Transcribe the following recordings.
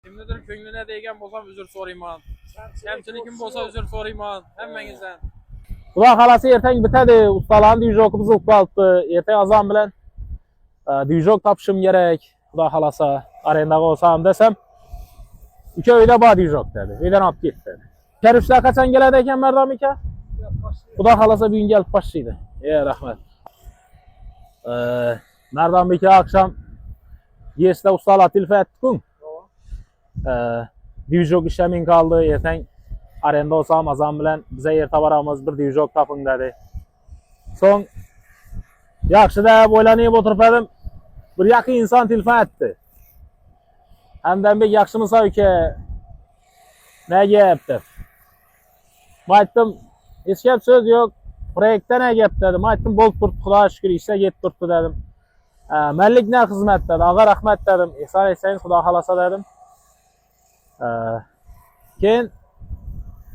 Kimnidir köngüne değgen bolsam özür sorayman. Kemçilikim bolsa özür sorayman. Hemmengizden. Xudo xolasa ertang bitadi. Ustalarning dvijogimiz o'qib qolibdi. Ertang azon bilan dvijog topishim kerak. Xudo xolasa arendaga olsam desam, uka uyda bor dvijog dedi. Uydan olib ketdi. Karishlar qachon keladi ekan Mardon aka? Xudo xolasa bugun kelib boshlaydi. Rahmat. Mardon aka akşam Yesda ustalar telefon etdi-ku. Dvijog ishlamin qoldi. Ertang arenda olsam azon bilan biza erta boramiz, bir dvijog toping dedi. So'ng yaxshi deb o'ylanib o'tirib edim. Bir yaqin inson telefon etdi. Hamdambek yaxshimisiz aka? Ne gap deb. Men aytdim, hech gap so'z yo'q. Proyektda ne gap dedim. Men aytdim, bo'lib turibdi, xudoga shukr, ishlar ketib turibdi dedim. Mallik ne xizmat dedi. Og'a rahmat dedim. Ehson aytsangiz xudo xolasa dedim. Keyin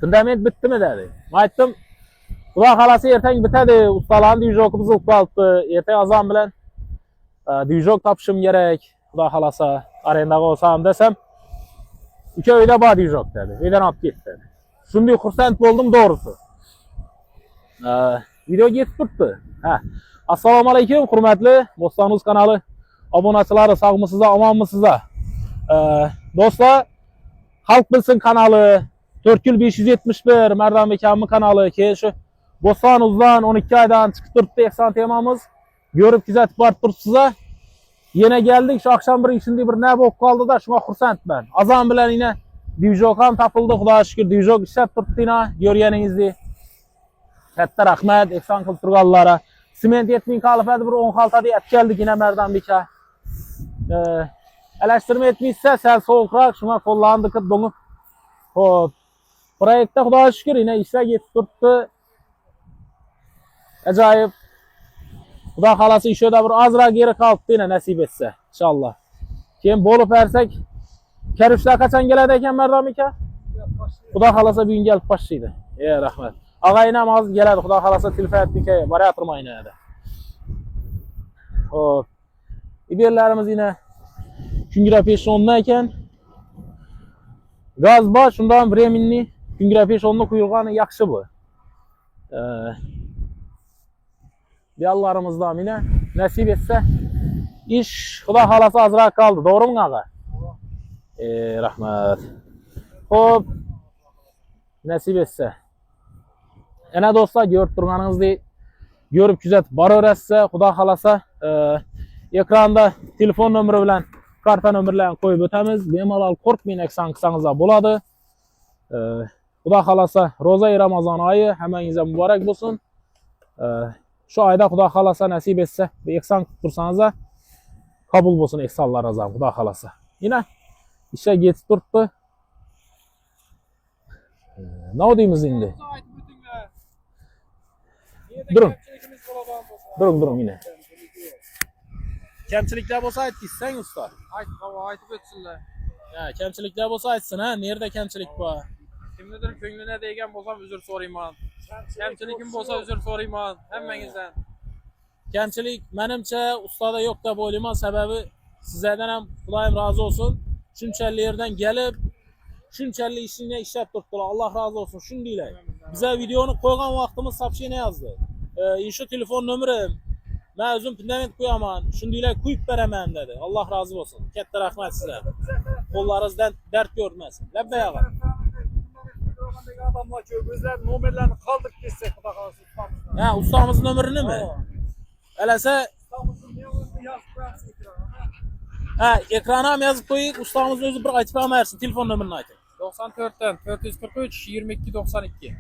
fundament bitdimi dedi. Men aytdim, xudo xolasa ertang bitadi. Ustalarning dvijogimiz o'qib qolibdi. Ertang azon bilan dvijog topishim kerak. Xudo xolasa arendaga olsam desam, uka uyda bor dvijog dedi. Uydan olib ketdi. Shunday xursand bo'ldim doğrusu. Video ketib turibdi. Assalomu alaykum hurmatli Bo'stonuz kanali obunachilari, sog'misizlar, omonmisizlar? Do'stlar, Xalq bilsin kanalı 4571 Mardon akamning kanali. Keyin shu Bo'stonuzdan 12 oydan chiqib turibdi ehson temamiz. Görüp kuzatib borib turibsizlar. Yine geldik, şu akşam bir ishindi bir ne bo'lib qoldi da, shunga xursandman. Azon bilan yine dvijog ham topildi, xudoga shukr. Dvijog ishlab turibdi yine, ko'rganingizdek. Katta rahmat ehson qilib turganlarga. Sement 7000 kalifadi bir 10 xaltada yetib keldik yine Mardon aka. Alashtirma etmiyse sal sovuqroq, shunga qo'llarni tiqib do'ngib. Xo'p. Proyektda xudoga shukr yine ishlar ketib turibdi. Ajoyib. Xudo xolasa ishda bir ozroq geri qolibdi yine nasib etsa inshaalloh. Keyin bo'lib bersak, karishlar qachon keladi ekan Mardon aka? Xudo xolasa bugun kelib boshlaydi. Rahmat. Og'ayinam hozir keladi, xudo xolasa telefon etdi, borayotirman dedi. Xo'p. Iberlarimiz yine kungira peshonda ekan. Gaz bor, shundan временный kungira peshonda quyilgani yaxshi bu. Yallarımızdan yine nasip etse iş xudo xolasa azroq kaldı. Doğru mu ağa? Rahmat. Hop. Nasip etse. Ana do'stlar, ko'rib turganingizdek, ko'rib kuzatib boraverasiz. Xudo xolasa ekranda telefon nomeri bilan karta nomerlarini qo'yib o'tamiz. Bemalol qo'rqmang, aksan qilsangizlar bo'ladi. Xudo xolasa ro'za Ramazon oyi hammangizga muborak bo'lsin. Şu ayda xudo xolasa nasip etse bir ehson qilib tursangiz qabul bo'lsin ehsonlaringiz ham xudo xolasa. Yine ishga ketib turibdi. Ne deymiz endi? Durun yine. Kamchiliklar bo'lsa aytsang usta. Aytib o'tsinlar. Kamchiliklar bo'lsa aytsin, ha, nerede kamchilik bor? Kimnidir köngüne değgen bolsam özür sorayman. Kemçilikim bolsa özür sorayman. Hemmengizden. Kamchilik menimcha ustada yo'q deb o'ylayman. Sababi sizlardan ham Xudoyim razı olsun. Shunchalik yerdan kelib, shunchalik ishni ishlab turibdilar. Alloh razı olsun. Shundaylar. Bize videoni qo'ygan vaqtimiz soобщение yozdi. Shu telefon nomerim. Men o'zim fundament qo'yaman. Shundaylar qo'yib beraman dedi. Alloh razı olsun. Katta rahmat sizga. Qo'llaringizdan dard ko'rmasin. Labbay ağa. Adamlar ki bizler numarlarını kaldık desek xudo xolasa. Ustamızın numarini mi? Elese ekrana ham yozib qo'ying. Ustamızın o'zi bir aytib bersin, telefon nomerini ayting. 94'ten 443 22 92.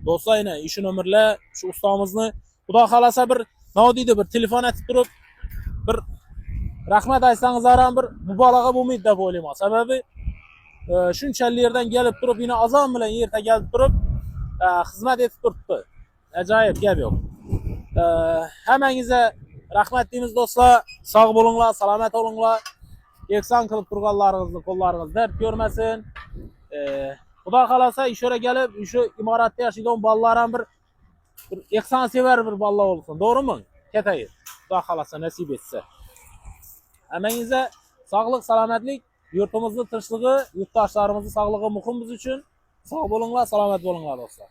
Do'stlar, yine işi nomerlar şu ustamızını xudo xolasa bir deydi, bir telefon etib turib bir rahmat aytsangizlar ham bir mubolag'a bo'lmaydi deb o'ylayman. Sababi shunchalik yerdan kelib turib yine azon bilan yerda kelib turib xizmat etib turibdi. Ajoyib gap yo'q. Hammangizga rahmat deymiz do'stlar. Sog' bo'linglar, salomat bo'linglar. Ehson qilib turganlaringizni qo'llaringiz dard ko'rmasin. Xudo xolasa ishora kelib, shu imoratda yashaydigan bolalar ham bir ehson sevar bir bolalar bo'lsin. To'g'rimi? Ketayir. Xudo xolasa nasib etsa. Hammangizga sog'lik, salomatlik. Yurtimizni tinchligi, yurtdoshlarimizni sog'ligi muhim biz uchun. Sog' bo'linglar, salomat bo'linglar do'stlar.